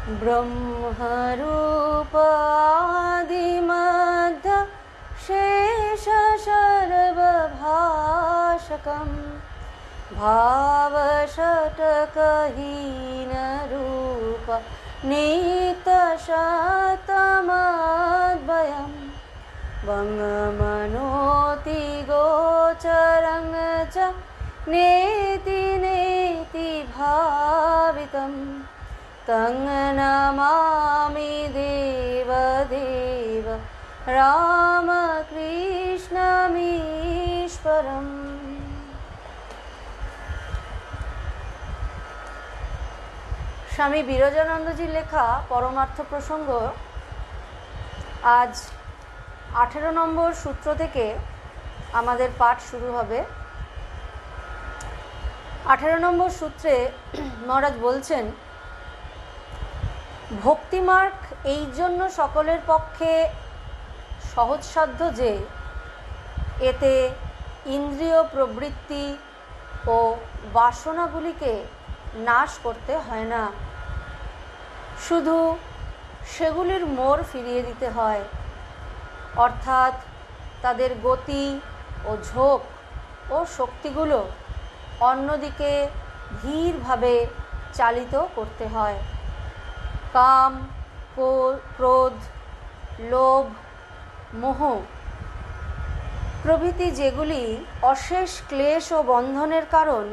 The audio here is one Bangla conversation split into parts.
ब्रह्मरूपादिमध्य शेषशर्वभाषकं भावषट्कहीनरूप नित्यशतमद्वयं वङ्गमनोतिगोचरं च नेति नेति भावितं तं नमामि देवदेव रामकृष्णमीश्वरम्। স্বামী বিরজানন্দজির লেখা পরমার্থ প্রসঙ্গ আজ 18 নম্বর সূত্র থেকে আমাদের পাঠ শুরু হবে। 18 নম্বর সূত্রে মহারাজ বলছেন, ভক্তিমার্গ এই জন্য সকলের পক্ষে সহজসাধ্য যে এতে ইন্দ্রিয় প্রবৃত্তি ও বাসনাগুলিকে নাশ করতে হয় না, শুধু সেগুলির মোড় ফিরিয়ে দিতে হয়, অর্থাৎ তাদের গতি ও ঝোঁক ও শক্তিগুলো অন্যদিকে ধীরভাবে চালিত করতে হয়। কাম, ক্রোধ, লোভ, মোহ প্রভৃতি যেগুলি অশেষ ক্লেশ ও বন্ধনের কারণ,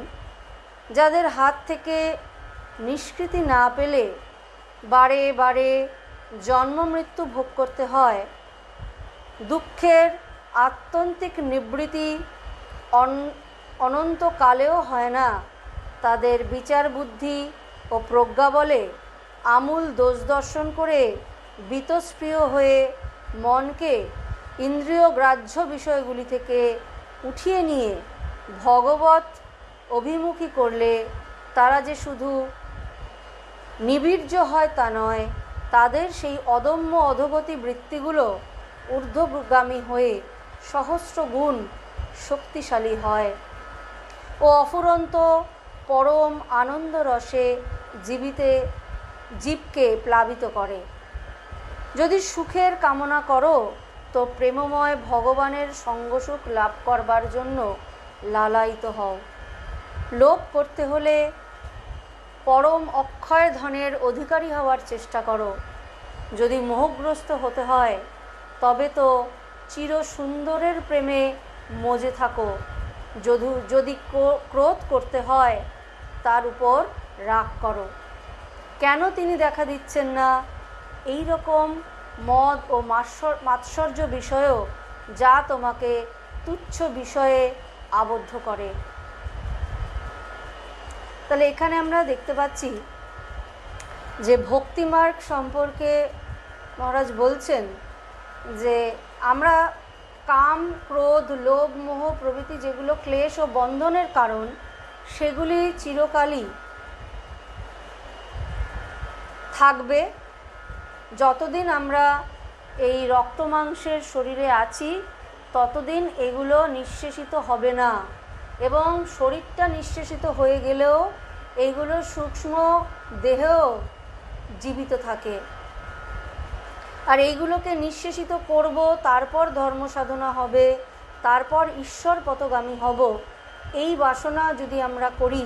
যাদের হাত থেকে নিষ্কৃতি না পেলে বারে বারে জন্ম মৃত্যু ভোগ করতে হয়, দুঃখের আত্যন্তিক নিবৃত্তি অনন্তকালেও হয় না, তাদের বিচার বুদ্ধি ও প্রজ্ঞা বলে আমূল দোষ দর্শন করে বীতস্পৃহ হয়ে মনকে ইন্দ্রিয় গ্রাহ্য বিষয়গুলি থেকে উঠিয়ে নিয়ে ভগবৎ অভিমুখী করলে তারা যে শুধু নিবীর্য হয় তা নয়, তাদের সেই অদম্য অধোগতি বৃত্তিগুলো ঊর্ধ্বগামী হয়ে সহস্র গুণ শক্তিশালী হয় ও অফুরন্ত পরম আনন্দ রসে জীবকে প্লাবিত করে। যদি সুখের কামনা করো তো প্রেমময় ভগবানের সঙ্গসুখ লাভ করবার জন্য লালায়িত হও। লোভ করতে হলে পরম অক্ষয় ধনের অধিকারী হওয়ার চেষ্টা করো। যদি মোহগ্রস্ত হতে হয় তবে তো চির সুন্দরের প্রেমে মজে থাকো। যদি ক্রোধ করতে হয় তার উপর রাগ করো। কেন তিনি দেখা দিচ্ছেন না? এই রকম মদ ও মাৎসর্য বিষয়ও যা তোমাকে তুচ্ছ বিষয়ে আবদ্ধ করে। তাহলে এখানে আমরা দেখতে পাচ্ছি যে ভক্তিমার্গ সম্পর্কে মহারাজ বলছেন যে আমরা কাম, ক্রোধ, লোভ, মোহ প্রভৃতি যেগুলো ক্লেশ ও বন্ধনের কারণ, সেগুলি চিরকালই থাকবে। যতদিন আমরা এই রক্ত মাংসের শরীরে আছি ততদিন এগুলো নিঃশেষিত হবে না, এবং শরীরটা নিঃশেষিত হয়ে গেলেও এইগুলো সূক্ষ্ম দেহেও জীবিত থাকে। আর এইগুলোকে নিঃশেষিত করব, তারপর ধর্ম সাধনা হবে, তারপর ঈশ্বর পথগামী হব, এই বাসনা যদি আমরা করি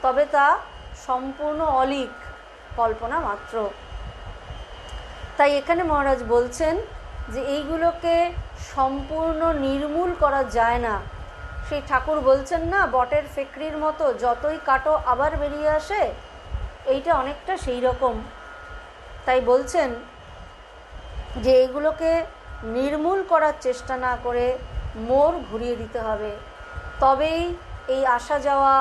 তবে তা সম্পূর্ণ অলীক কল্পনা মাত্র। তাই এখানে মহারাজ বলছেন যে এইগুলোকে সম্পূর্ণ নির্মূল করা যায় না। সেই ঠাকুর বলছেন না, বটের ফেকরির মতো যতই কাটো আবার বেরিয়ে আসে, এইটা অনেকটা সেই রকম। তাই বলছেন যে এইগুলোকে নির্মূল করার চেষ্টা না করে মোড় ঘুরিয়ে দিতে হবে, তবেই এই আসা যাওয়া,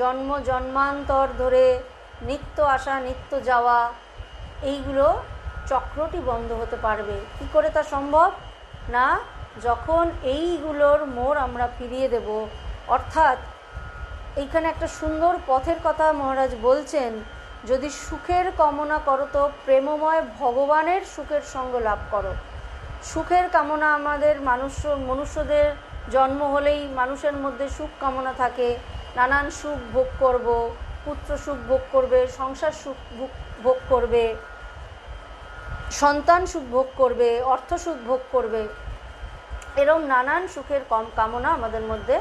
জন্ম জন্মান্তর ধরে নিত্য আসা নিত্য যাওয়া, এইগুলো চক্রটি বন্ধ হতে পারবে। কি করে তা সম্ভব? না, যখন এইগুলোর মোড় আমরা ফিরিয়ে দেব। অর্থাৎ এইখানে একটা সুন্দর পথের কথা মহারাজ বলছেন, যদি সুখের কামনা করো তো প্রেমময় ভগবানের সুখের সঙ্গ লাভ করো। সুখের কামনা আমাদের মনুষ্যদের জন্ম হলেই মানুষের মধ্যে সুখ কামনা থাকে, নানান সুখ ভোগ করব, পুত্র সুখ ভোগ করবে, সংসার সুখ ভোগ করবে, সন্তান সুখ ভোগ করবে, অর্থ সুখ ভোগ করবে, এরকম নানান সুখের কামনা আমাদের মধ্যে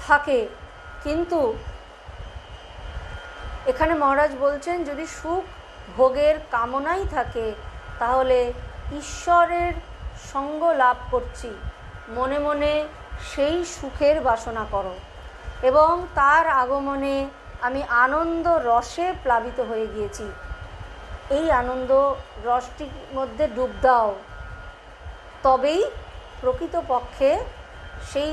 থাকে। কিন্তু এখানে মহারাজ বলছেন যদি সুখ ভোগের কামনাই থাকে তাহলে ঈশ্বরের সঙ্গ লাভ করছি, মনে মনে সেই সুখের বাসনা করো এবং তার আগমনে আমি আনন্দ রসে প্লাবিত হয়ে গিয়েছি, এই আনন্দ রসটির মধ্যে ডুব দাও, তবেই প্রকৃতপক্ষে সেই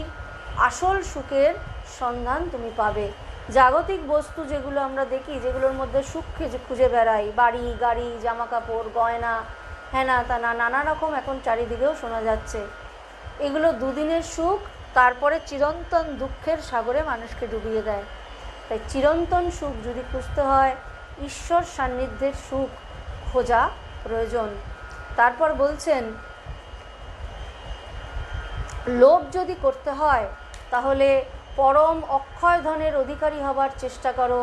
আসল সুখের সন্ধান তুমি পাবে। জাগতিক বস্তু যেগুলো আমরা দেখি, যেগুলোর মধ্যে সুখ খুঁজে বেড়াই, বাড়ি গাড়ি জামা কাপড় গয়না হ্যানা তানা নানা রকম এখন চারিদিকেও শোনা যাচ্ছে, এগুলো দুদিনের সুখ, তারপরে চিরন্তন দুঃখের সাগরে মানুষকে ডুবিয়ে দেয়। তাই চিরন্তন সুখ যদি খুঁজতে হয় ঈশ্বর সান্নিধ্যের সুখ খোঁজা প্রয়োজন। তারপর বলছেন লোভ যদি করতে হয় তাহলে পরম অক্ষয় ধনের অধিকারী হবার চেষ্টা করো।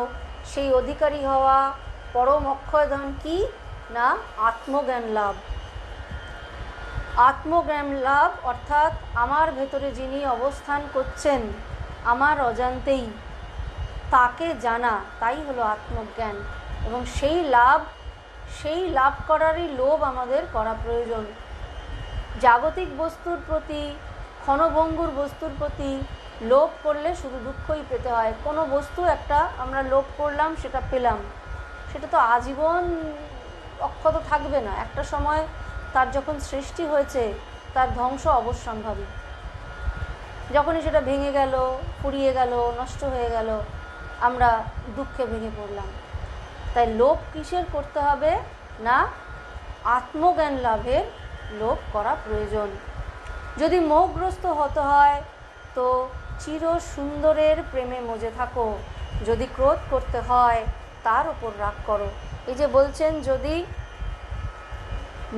সেই অধিকারী হওয়া পরম অক্ষয় ধন কি না, আত্মজ্ঞান লাভ। আত্মজ্ঞান লাভ অর্থাৎ আমার ভেতরে যিনি অবস্থান করছেন আমার অজান্তেই, তাকে জানা, তাই হলো আত্মজ্ঞান। এবং সেই লাভ করারই লোভ আমাদের করা প্রয়োজন। জাগতিক বস্তুর প্রতি, ক্ষণভঙ্গুর বস্তুর প্রতি লোভ করলে শুধু দুঃখই পেতে হয়। কোনো বস্তু একটা আমরা লোভ করলাম, সেটা পেলাম, সেটা তো আজীবন অক্ষত থাকবে না। একটা সময় তার যখন সৃষ্টি হয়েছে তার ধ্বংস অবশ্যম্ভাবী। যখনই সেটা ভেঙে গেল, ফুরিয়ে গেল, নষ্ট হয়ে গেল, আমরা দুঃখে ভেঙে পড়লাম। তাই লোভ কিসের করতে হবে না, আত্মজ্ঞান লাভের লোভ করা প্রয়োজন। যদি মোহগ্রস্ত হতে হয় তো চির সুন্দরের প্রেমে মজে থাকো, যদি ক্রোধ করতে হয় তার ওপর রাগ করো। এই যে বলছেন যদি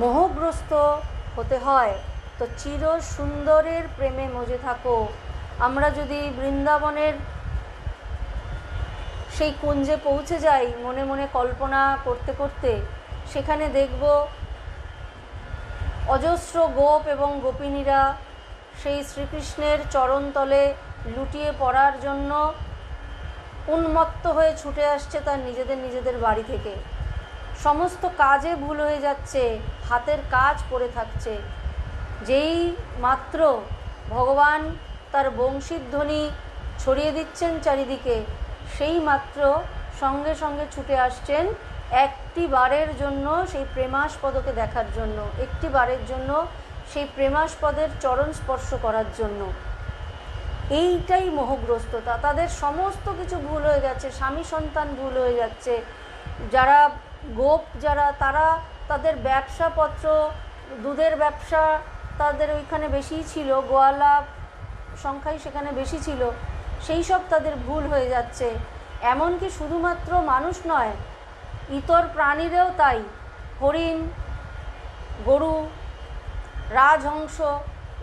মোহগ্রস্ত হতে হয় তো চির সুন্দরের প্রেমে মজে থাকো। আমরা যদি বৃন্দাবনের সেই কুঞ্জে পৌঁছে যাই মনে মনে কল্পনা করতে করতে, সেখানে দেখব অজস্র গোপ এবং গোপিনীরা সেই শ্রীকৃষ্ণের চরণতলে লুটিয়ে পড়ার জন্য উন্মত্ত হয়ে ছুটে আসছে তার নিজেদের বাড়ি থেকে। সমস্ত কাজে ভুল হয়ে যাচ্ছে, হাতের কাজ পড়ে থাকছে। যেই মাত্র ভগবান তার বংশীধ্বনি ছড়িয়ে দিচ্ছেন চারিদিকে, সেই মাত্র সঙ্গে সঙ্গে ছুটে আসছেন একটি বারের জন্য সেই প্রেমাস্পদকে দেখার জন্য, একটি বারের জন্য সেই প্রেমাস্পদের চরণ স্পর্শ করার জন্য। এইটাই মোহগ্রস্ততা। তাদের সমস্ত কিছু ভুল হয়ে যাচ্ছে, স্বামী সন্তান ভুল হয়ে যাচ্ছে। যারা গোপ তারা তাদের ব্যবসাপত্র, দুধের ব্যবসা তাদের ওইখানে বেশিই ছিল, গোয়ালা সংখ্যাই সেখানে বেশি ছিল, সেই সব তাদের ভুল হয়ে যাচ্ছে। এমনকি শুধুমাত্র মানুষ নয়, ইতর প্রাণীরাও তাই। হরিণ, গরু, রাজহংস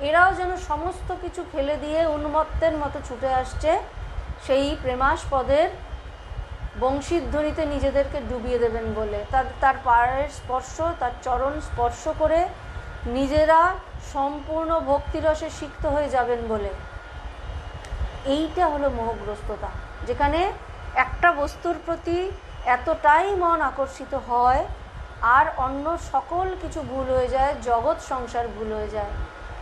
এরাও যেন সমস্ত কিছু ফেলে দিয়ে উন্মত্তের মতো ছুটে আসছে সেই প্রেমাস্পদের বংশীধ্বনিতে নিজেদেরকে ডুবিয়ে দেবেন বলে। তার পায়ের স্পর্শ, তার চরণ স্পর্শ করে নিজেরা সম্পূর্ণ ভক্তিরসে সিক্ত হয়ে যাবেন বলে। এইটা হলো মোহগ্রস্ততা, যেখানে একটা বস্তুর প্রতি এতটাই মন আকর্ষিত হয় আর অন্য সকল কিছু ভুল হয়ে যায়, জগৎ সংসার ভুল হয়ে যায়।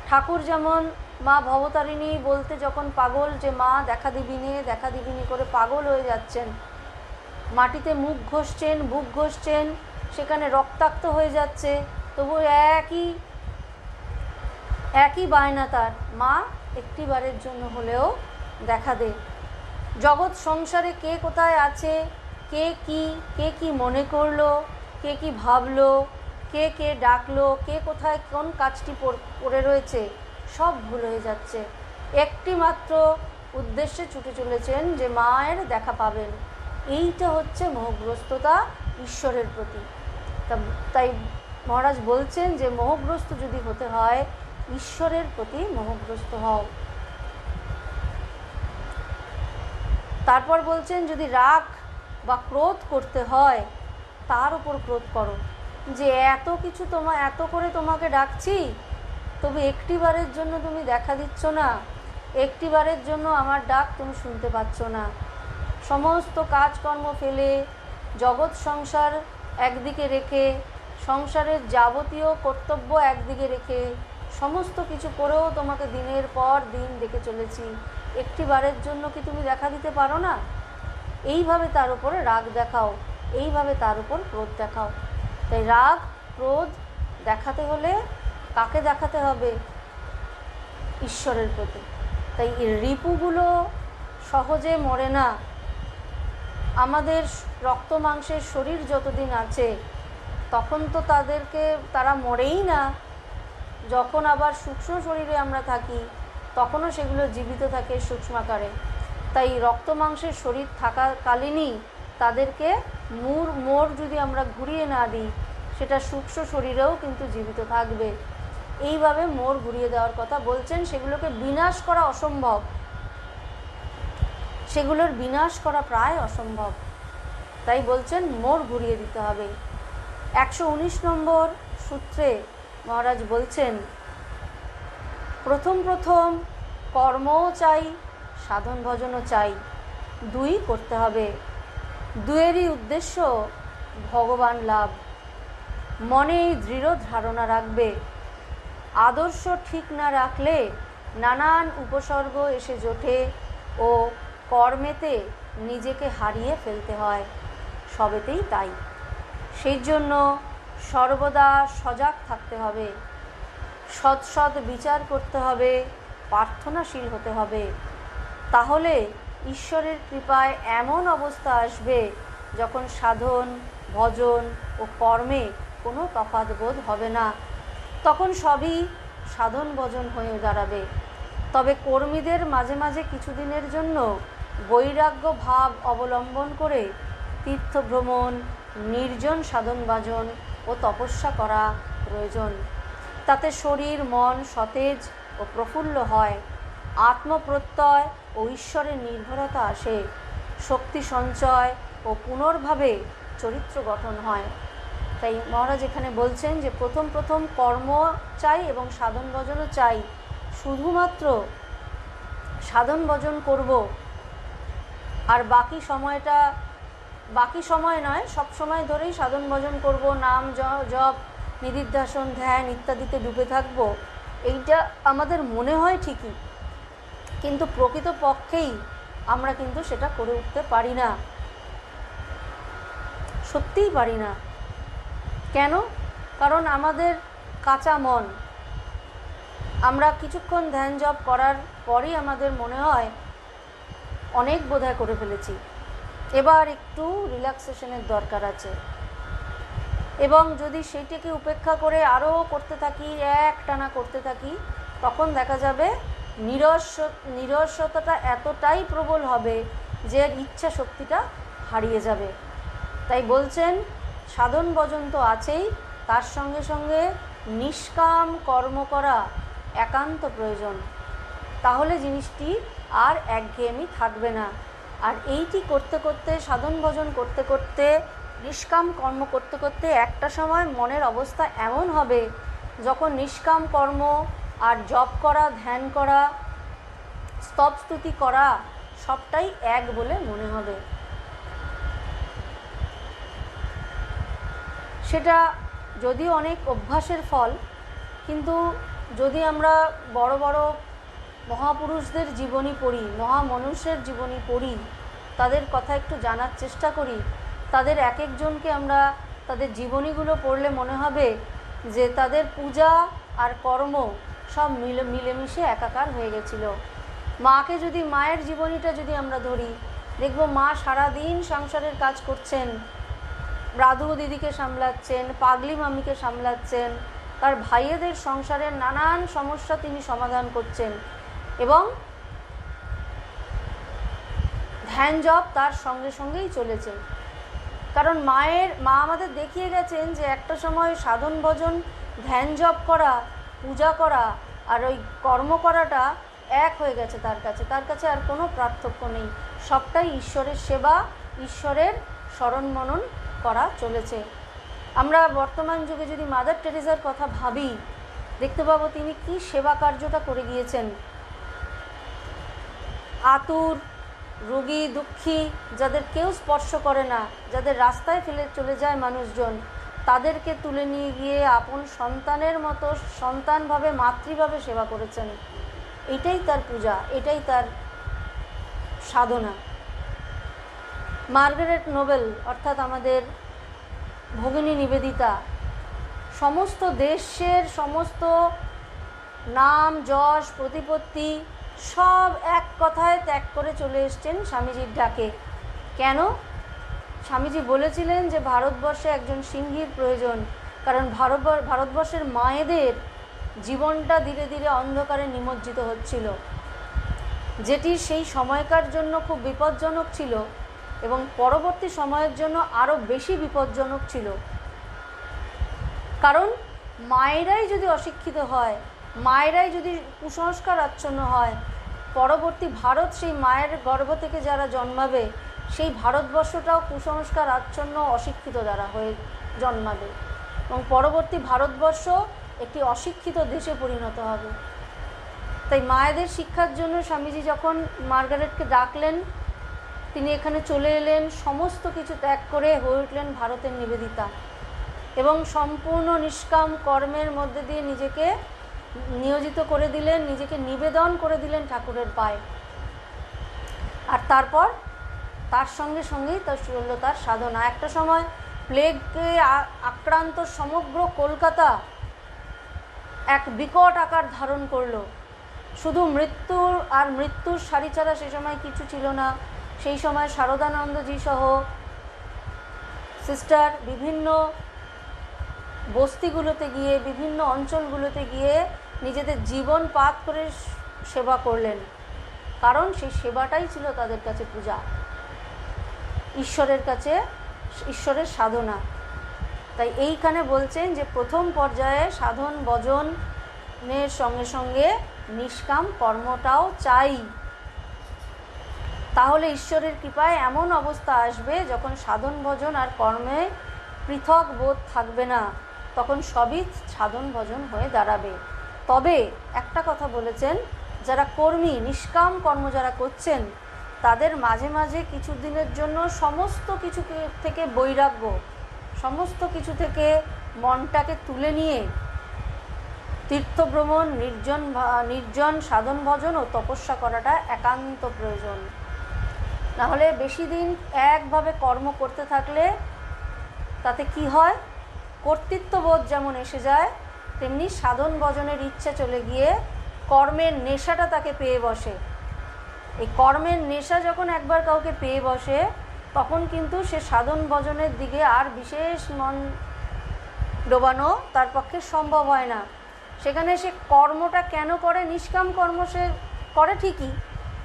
ঠাকুর যেমন মা ভবতারিণী বলতে যখন পাগল, যে মা দেখা দিবিনি করে পাগল হয়ে যাচ্ছেন, মাটিতে মুখ ঘষছেন, বুক ঘষছেন, সেখানে রক্তাক্ত হয়ে যাচ্ছে, তবু একই বায়না তার, মা একটি বারের জন্য হলেও দেখা দে। জগৎ সংসারে কে কোথায় আছে, কে কি মনে করলো, কে কি ভাবলো, কে ডাকলো, কে কোথায় কোন কাজটি পড়ে রয়েছে, সব ভুল হয়ে যাচ্ছে। একটি মাত্র উদ্দেশ্যে ছুটে চলেছেন যে মায়ের দেখা পাবেন। এইটা হচ্ছে মোহগ্রস্ততা ঈশ্বরের প্রতি। তাই মহারাজ বলছেন যে মোহগ্রস্ত যদি হতে হয় ঈশ্বরের প্রতি মোহগ্রস্ত হও। তারপর বলছেন যদি রাগ বা ক্রোধ করতে হয় তার উপর ক্রোধ করো। যে এত কিছু এত করে তোমাকে ডাকছি, তবে একটিবারের জন্য তুমি দেখা দিচ্ছ না, একটিবারের জন্য আমার ডাক তুমি শুনতে পাচ্ছ না। সমস্ত কাজকর্ম ফেলে, জগৎ সংসার একদিকে রেখে, সংসারের যাবতীয় কর্তব্য একদিকে রেখে, সমস্ত কিছু করেও তোমাকে দিনের পর দিন ডেকে চলেছি, একটিবারের জন্য কি তুমি দেখা দিতে পারো না? এইভাবে তার উপরে রাগ দেখাও, এইভাবে তার উপর ক্রোধ দেখাও। তাই রাগ ক্রোধ দেখাতে হলে কাকে দেখাতে হবে? ঈশ্বরের প্রতি। তাই এই রিপুগুলো সহজে মরে না। আমাদের রক্ত মাংসের শরীর যতদিন আছে তখন তো তারা মরেই না। যখন আবার সূক্ষ্ম শরীরে আমরা থাকি তখনও সেগুলো জীবিত থাকে সূক্ষ্মাকারে। তাই রক্ত মাংসের শরীর থাকাকালীনই তাদেরকে মোড় যদি আমরা ঘুরিয়ে না দিই, সেটা সূক্ষ্ম শরীরেও কিন্তু জীবিত থাকবে। এইভাবে মোড় ঘুরিয়ে দেওয়ার কথা বলছেন। সেগুলোকে বিনাশ করা অসম্ভব, সেগুলোর বিনাশ করা প্রায় অসম্ভব। তাই বলছেন মোড় ঘুরিয়ে দিতে হবে। 119 নম্বর সূত্রে মহারাজ বলছেন, প্রথম কর্মও চাই, সাধন ভজনও চাই, দুই করতে হবে। দুয়েরই উদ্দেশ্য ভগবান লাভ। মনে এই দৃঢ় ধারণা রাখবে। আদর্শ ঠিক না রাখলে নানান উপসর্গ এসে জোটে ও কর্মেতে নিজেকে হারিয়ে ফেলতে হয়, সবেতেই তাই। সেই জন্য সর্বদা সজাগ থাকতে হবে, সৎ বিচার করতে হবে, প্রার্থনাশীল হতে হবে। তাহলে ঈশ্বরের কৃপায় এমন অবস্থা আসবে যখন সাধন ভজন ও কর্মে কোনো তফাৎ বোধ হবে না, তখন সবই সাধন ভজন হয়ে দাঁড়াবে। তবে কর্মীদের মাঝে মাঝে কিছুদিনের জন্য বৈরাগ্য ভাব অবলম্বন করে তীর্থভ্রমণ, নির্জন সাধন ভজন ও তপস্যা করা প্রয়োজন। তাতে শরীর মন সতেজ ও প্রফুল্ল হয়, আত্মপ্রত্যয় ও ঈশ্বরের নির্ভরতা আসে, শক্তি সঞ্চয় ও পুনর্ভাবে চরিত্র গঠন হয়। তাই মহারাজ এখানে বলছেন যে প্রথম কর্ম চাই এবং সাধন ভজনও চাই। শুধুমাত্র সাধন ভজন করব আর বাকি সময় নয়, সব সময় ধরেই সাধন ভজন করব, নাম জপ নিদিধ্যাসন ধ্যান ইত্যাদিতে ডুবে থাকব, এইটা আমাদের মনে হয় ঠিকই, কিন্তু প্রকৃত পক্ষেই আমরা কিন্তু সেটা করে উঠতে পারি না, সত্যিই পারি না। কেন? কারণ আমাদের কাঁচা মন। আমরা কিছুক্ষণ ধ্যান জপ করার পরই আমাদের মনে হয় অনেক বোধহয় করে ফেলেছি, এবার একটু রিল্যাক্সেশনের দরকার আছে। এবং যদি সেইটাকে উপেক্ষা করে আরও করতে থাকি, একটানা করতে থাকি, তখন দেখা যাবে নিরসতাটা এতটাই প্রবল হবে যে ইচ্ছা শক্তিটা হারিয়ে যাবে। তাই বলছেন সাধন ভজন তো আছেই, তার সঙ্গে সঙ্গে নিষ্কাম কর্ম করা একান্ত প্রয়োজন। তাহলে জিনিসটি আর একঘেয়েমি থাকবে না। আর এইটি করতে করতে, সাধন ভজন করতে করতে, নিষ্কাম কর্ম করতে করতে একটা সময় মনের অবস্থা এমন হবে যখন নিষ্কাম কর্ম আর জপ করা, ধ্যান করা, স্তব স্তুতি করা সবটাই এক বলে মনে হবে। সেটা যদিও অনেক অভ্যাসের ফল, কিন্তু যদি আমরা বড় বড় মহাপুরুষদের জীবনী পড়ি, মহামনুষ্যের জীবনী পড়ি, তাদের কথা একটু জানার চেষ্টা করি, তাদের এক একজনকে আমরা তাদের জীবনীগুলো পড়লে মনে হবে যে তাদের পূজা আর কর্ম সব মিলেমিশে একাকার হয়ে গেছিল। মাকে যদি, মায়ের জীবনীটা যদি আমরা ধরি, দেখব মা সারাদিন সংসারের কাজ করছেন, রাধু দিদিকে সামলাচ্ছেন, পাগলি মামিকে সামলাচ্ছেন, তার ভাইয়েদের সংসারের নানান সমস্যা তিনি সমাধান করছেন, এবং ধ্যান জপ তার সঙ্গে সঙ্গেই চলেছে। কারণ মা আমাদের দেখিয়ে গেছেন যে একটা সময় সাধন ভজন, ধ্যান জপ করা, পূজা করা আর ওই কর্ম করাটা এক হয়ে গেছে তার কাছে আর কোনো পার্থক্য নেই। সবটাই ঈশ্বরের সেবা, ঈশ্বরের স্মরণ মনন করা চলেছে। আমরা বর্তমান যুগে যদি মাদার টেরেসার কথা ভাবি, দেখতে পাবো তিনি কি সেবা কার্যটা করে গিয়েছেন। আতুর, রোগী, দুঃখী, যাদের কেউ স্পর্শ করে না, যাদের রাস্তায় ফেলে চলে যায় মানুষজন, তাদেরকে তুলে নিয়ে গিয়ে আপন সন্তানের মতো সন্তানভাবে, মাতৃভাবে সেবা করেছেন। এটাই তার পূজা, এটাই তার সাধনা। মার্গারেট নোবেল অর্থাৎ আমাদের ভগিনী নিবেদিতা সমস্ত দেশের সমস্ত নাম, যশ, প্রতিপত্তি সব এক কথায় ত্যাগ করে চলে এসছেন স্বামীজির ডাকে। কেন? স্বামীজি বলেছিলেন যে ভারতবর্ষে একজন সিংহীর প্রয়োজন, কারণ ভারতবর্ষের মায়েদের জীবনটা ধীরে ধীরে অন্ধকারে নিমজ্জিত হচ্ছিল, যেটি সেই সময়কার জন্য খুব বিপজ্জনক ছিল এবং পরবর্তী সময়ের জন্য আরও বেশি বিপজ্জনক ছিল। কারণ মায়েরাই যদি অশিক্ষিত হয়, মায়েরাই যদি কুসংস্কার আচ্ছন্ন হয়, পরবর্তী ভারত, সেই মায়ের গর্ভ থেকে যারা জন্মাবে, সেই ভারতবর্ষটাও কুসংস্কার আচ্ছন্ন অশিক্ষিত দ্বারা হয়ে জন্মাবে এবং পরবর্তী ভারতবর্ষ একটি অশিক্ষিত দেশে পরিণত হবে। তাই মায়েদের শিক্ষার জন্য স্বামীজি যখন মার্গারেটকে ডাকলেন, তিনি এখানে চলে এলেন, সমস্ত কিছু ত্যাগ করে হয়ে উঠলেন ভারতের নিবেদিতা এবং সম্পূর্ণ নিষ্কাম কর্মের মধ্যে দিয়ে নিজেকে নিয়োজিত করে দিলেন, নিজেকে নিবেদন করে দিলেন ঠাকুরের পায়ে। আর তারপর তার সঙ্গে সঙ্গেই তার শুরু হলো তার সাধনা। একটা সময় প্লেগে আক্রান্ত সমগ্র কলকাতা এক বিকট আকার ধারণ করলো। শুধু মৃত্যুর আর মৃত্যুর সারি ছাড়া সে সময় কিছু ছিল না। সেই সময় শারদানন্দজি সহ সিস্টার বিভিন্ন বস্তিগুলোতে গিয়ে, বিভিন্ন অঞ্চলগুলোতে গিয়ে নিজেদের জীবন পাত করে সেবা করলেন, কারণ সেই সেবাটাই ছিল তাদের কাছে পূজা, ঈশ্বরের কাছে ঈশ্বরের সাধনা। তাই এইখানে বলছেন যে প্রথম পর্যায়ে সাধন ভজনের সঙ্গে সঙ্গে নিষ্কাম কর্মটাও চাই। তাহলে ঈশ্বরের কৃপায় এমন অবস্থা আসবে যখন সাধন ভজন আর কর্মে পৃথক বোধ থাকবে না, তখন সবই সাধন ভজন হয়ে দাঁড়াবে। তবে একটা কথা বলেছেন, যারা কর্মী, নিষ্কাম কর্ম যারা করছেন, তাদের মাঝে মাঝে কিছু দিনের জন্য সমস্ত কিছু থেকে বৈরাগ্য, সমস্ত কিছু থেকে মনটাকে তুলে নিয়ে তীর্থভ্রমণ, নির্জন সাধন ভজন ও তপস্যা করাটা একান্ত প্রয়োজন। নাহলে বেশি দিন একভাবে কর্ম করতে থাকলে তাতে কি হয়, কর্তৃত্ববোধ যেমন এসে যায়, তেমনি সাধন ভজনের ইচ্ছা চলে গিয়ে কর্মের নেশাটা তাকে পেয়ে বসে। এই কর্মের নেশা যখন একবার কাউকে পেয়ে বসে, তখন কিন্তু সে সাধন ভজনের দিকে আর বিশেষ মন ডোবানো তার পক্ষে সম্ভব হয় না। সেখানে সে কর্মটা কেন করে, নিষ্কাম কর্ম সে করে ঠিকই,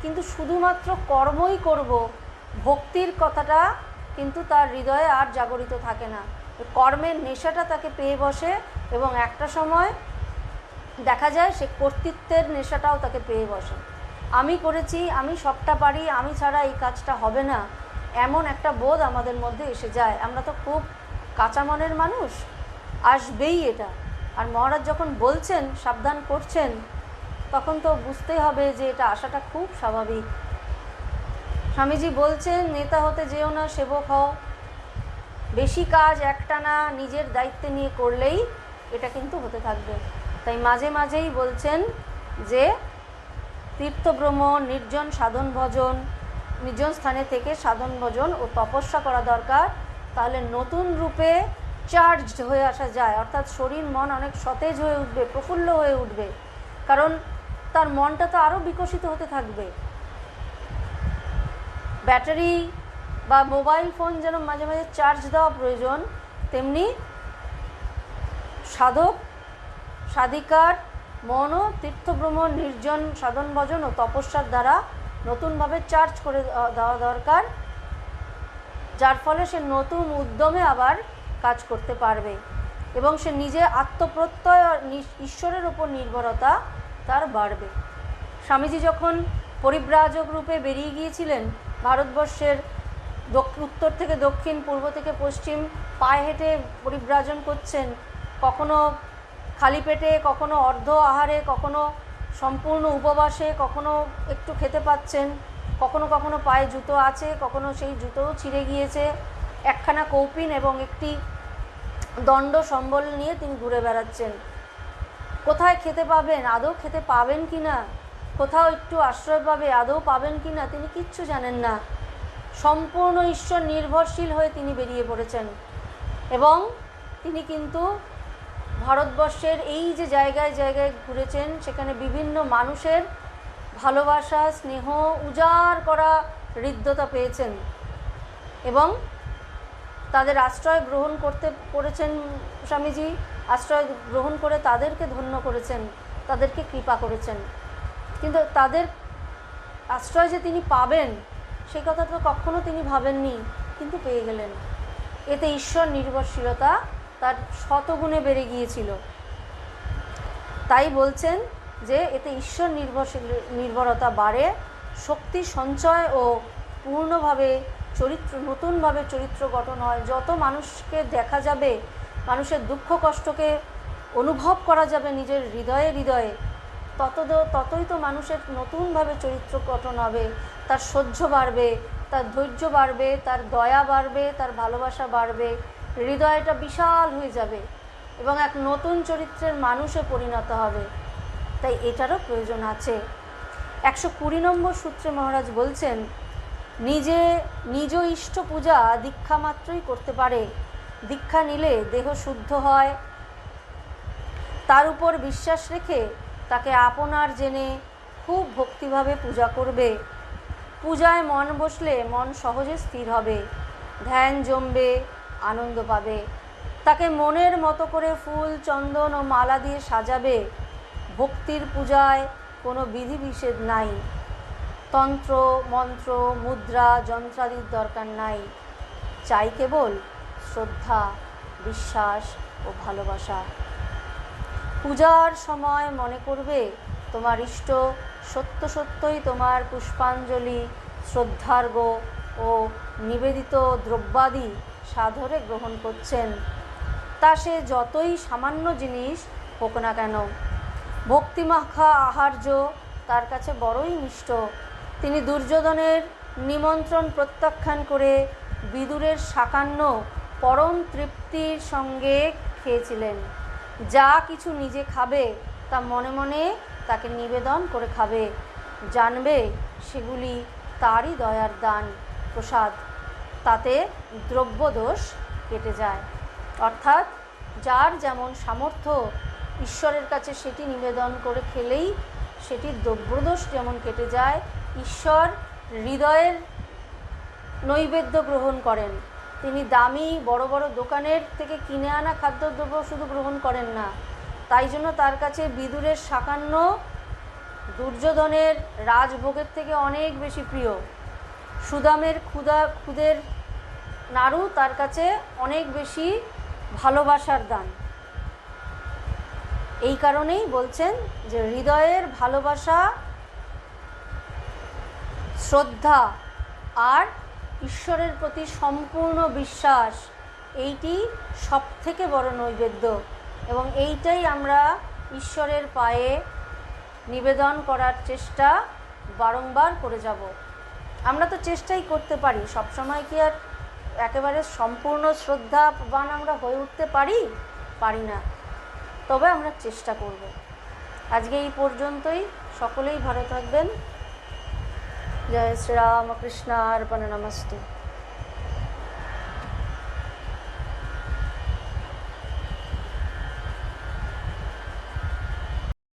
কিন্তু শুধুমাত্র কর্মই করব, ভক্তির কথাটা কিন্তু তার হৃদয়ে আর জাগরিত থাকে না। কর্মের নেশাটা তাকে পেয়ে বসে এবং একটা সময় দেখা যায় সে কর্তৃত্বের নেশাটাও তাকে পেয়ে বসে। আমি করেছি, আমি সবটা পারি, আমি ছাড়া এই কাজটা হবে না, এমন একটা বোধ আমাদের মধ্যে এসে যায়। আমরা তো খুব কাঁচা মনের মানুষ, আসবেই এটা। আর মহারাজ যখন বলছেন, সাবধান করছেন, তখন তো বুঝতেই হবে যে এটা আসাটা খুব স্বাভাবিক। স্বামীজি বলছেন, নেতা হতে যেও না, সেবক হও। বেশি কাজ একটানা নিজের দায়িত্বে নিয়ে করলেই এটা কিন্তু হতে থাকবে। তাই মাঝে মাঝেই বলছেন যে তীর্থভ্রমণ, নির্জন সাধন ভজন, নির্জন স্থানে থেকে সাধন ভজন ও তপস্যা করা দরকার। তাহলে নতুন রূপে চার্জ হয়ে আসা যায়, অর্থাৎ শরীর মন অনেক সতেজ হয়ে উঠবে, প্রফুল্ল হয়ে উঠবে, কারণ তার মনটা তো আরও বিকশিত হতে থাকবে। ব্যাটারি বা মোবাইল ফোন যেন মাঝে মাঝে চার্জ দেওয়া প্রয়োজন, তেমনি সাধক সাধিকার মনও তীর্থভ্রমণ, নির্জন সাধন ভজন ও তপস্যার দ্বারা নতুনভাবে চার্জ করে দেওয়া দরকার, যার ফলে সে নতুন উদ্যমে আবার কাজ করতে পারবে এবং সে নিজে আত্মপ্রত্যয়, ঈশ্বরের ওপর নির্ভরতা তার বাড়বে। স্বামীজি যখন পরিব্রাজক রূপে বেরিয়ে গিয়েছিলেন ভারতবর্ষের উত্তর থেকে দক্ষিণ, পূর্ব থেকে পশ্চিম পায়ে হেঁটে পরিব্রাজন করছেন, কখনো খালি পেটে, কখনো অর্ধ আহারে, কখনো সম্পূর্ণ উপবাসে, কখনো একটু খেতে পাচ্ছেন, কখনো কখনো পায়ে জুতো আছে, কখনো সেই জুতোও ছিঁড়ে গিয়েছে, একখানা কৌপিন এবং একটি দণ্ড সম্বল নিয়ে তিনি ঘুরে বেড়াচ্ছেন। কোথায় খেতে পাবেন, আদৌ খেতে পাবেন কি না, কোথাও একটু আশ্রয় পাবে, আদৌ পাবেন কি না, তিনি কিচ্ছু জানেন না। সম্পূর্ণ ঈশ্বর নির্ভরশীল হয়ে তিনি বেরিয়ে পড়েছেন। এবং তিনি কিন্তু ভারতবর্ষের এই যে জায়গায় জায়গায় ঘুরেছেন, সেখানে বিভিন্ন মানুষের ভালোবাসা, স্নেহ, উজাড় করা হৃদ্যতা পেয়েছেন এবং তাদের আশ্রয় গ্রহণ করেছেন স্বামীজি। আশ্রয় গ্রহণ করে তাদেরকে ধন্য করেছেন, তাদেরকে কৃপা করেছেন। কিন্তু তাদের আশ্রয় যে তিনি পাবেন সেই কথা তো কখনো তিনি ভাবেননি, কিন্তু পেয়ে গেলেন। এতে ঈশ্বর নির্ভরশীলতা তার শতগুণে বেড়ে গিয়েছিল। তাই বলছেন যে এতে ঈশ্বর নির্ভরতা বাড়ে, শক্তি সঞ্চয় ও পূর্ণভাবে নতুনভাবে চরিত্র গঠন হয়। যত মানুষকে দেখা যাবে, মানুষের দুঃখ কষ্টকে অনুভব করা যাবে নিজের হৃদয়ে হৃদয়ে, ততই তো মানুষের নতুনভাবে চরিত্র গঠন হবে, তার সহ্য বাড়বে, তার ধৈর্য বাড়বে, তার দয়া বাড়বে, তার ভালোবাসা বাড়বে, হৃদয়টা বিশাল হয়ে যাবে এবং এক নতুন চরিত্রের মানুষে পরিণত হবে। তাই এটারও প্রয়োজন আছে। 120 নম্বর সূত্রে মহারাজ বলছেন, নিজ ইষ্ট পূজা দীক্ষা মাত্রই করতে পারে। দীক্ষা নিলে দেহ শুদ্ধ হয়, তার উপর বিশ্বাস রেখে তাকে আপনার জেনে খুব ভক্তিভাবে পূজা করবে। পূজায় মন বসলে মন সহজে স্থির হবে, ধ্যান জমবে, আনন্দ পাবে। তাকে মনের মতো করে ফুল, চন্দন ও মালা দিয়ে সাজাবে। ভক্তির পূজায় কোনো বিধিনিষেধ নাই, তন্ত্র মন্ত্র মুদ্রা যন্ত্রাদির দরকার নাই, চাই কেবল শ্রদ্ধা, বিশ্বাস ও ভালোবাসা। পূজার সময় মনে করবে তোমার ইষ্ট সত্য সত্যই তোমার পুষ্পাঞ্জলি, শ্রদ্ধার্ঘ্য ও নিবেদিত দ্রব্যাদি সাদরে গ্রহণ করছেন, তা সে যতই সামান্য জিনিস হোক না কেন। ভক্তিমাখা আহার্য তার কাছে বড়ই মিষ্ট। তিনি দুর্যোধনের নিমন্ত্রণ প্রত্যাখ্যান করে বিদুরের সাকান্ন পরম তৃপ্তির সঙ্গে খেয়েছিলেন। যা কিছু নিজে খাবে তা মনে মনে তাকে নিবেদন করে খাবে, জানবে সেগুলি তারই দয়ার দান প্রসাদ, তাতে দ্রব্যদোষ কেটে যায়। অর্থাৎ যার যেমন সামর্থ্য ঈশ্বরের কাছে সেটি নিবেদন করে খেলেই সেটির দ্রব্যদোষ যেমন কেটে যায়। ঈশ্বর হৃদয়ের নৈবেদ্য গ্রহণ করেন। তিনি দামি বড় বড় দোকানের থেকে কিনে আনা খাদ্যদ্রব্য শুধু গ্রহণ করেন না, তাই জন্য তার কাছে বিদুরের সাকান্ন দুর্যোধনের রাজভোগের থেকে অনেক বেশি প্রিয়। সুদামের খুদের নাড়ু তার কাছে অনেক বেশি ভালোবাসার দান। এই কারণেই বলছেন যে হৃদয়ের ভালোবাসা, শ্রদ্ধা আর ঈশ্বরের প্রতি সম্পূর্ণ বিশ্বাস, এইটি সবথেকে বড় নৈবেদ্য এবং এইটাই আমরা ঈশ্বরের পায়ে নিবেদন করার চেষ্টা বারংবার করে যাব। আমরা তো চেষ্টাই করতে পারি, সবসময় কি আর একেবারে সম্পূর্ণ শ্রদ্ধাবান আমরা হয়ে উঠতে পারি না, তবে আমরা চেষ্টা করব। আজকে এই পর্যন্তই। সকলেই ভালো থাকবেন। জয় শ্রীরাম কৃষ্ণার্পণ নমস্তে।